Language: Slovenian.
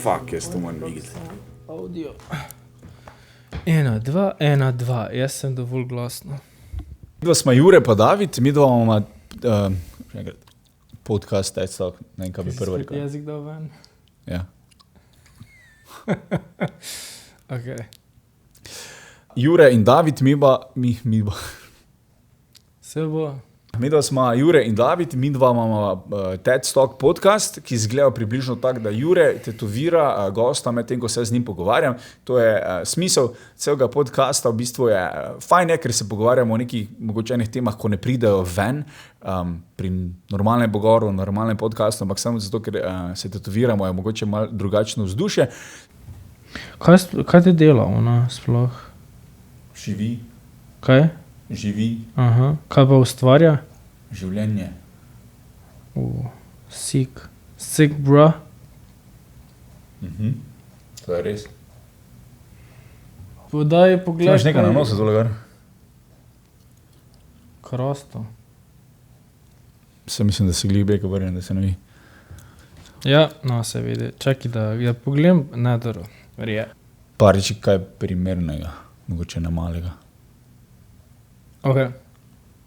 Fuck, jaz to moram videti. Audio. 1, 2, 1, 2. Jaz sem dovolj glasno. Midva smo Jure pa David, midva imamo podcast, TED-Talk, ne vem, kaj bi prvo rekel. Jezik dal ven. Ja. Okay. Jure in David, Midva smo Jure in David, midva imamo TED-Talk podcast, ki izgleda približno tako, da Jure tetovira gosta med tem, ko se z njim pogovarjam. To je smisel celega podcasta, v bistvu je fajn, ker se pogovarjamo o nekih mogočenih temah, ko ne pridejo ven pri normalnem pogovoru, normalnem podcastu, ampak samo zato, ker se tetoviramo, je mogoče malo drugačno vzdušje. Kaj te dela ona sploh? Živi. Kaj? Živi. Aha. Kaj pa ustvarja? Življenje. Sick. Sick, bro. To je res. Podaj pogled. Imaš nekaj na nosu, tole gor? Krasto. Se mislim, da se glih beka vrnem, da se ne vi. Ja, no, se vidi. Čakaj, da pogledam. Ne, dobro. Verje. Pa reči kaj primernega, mogoče ne malega. Okay.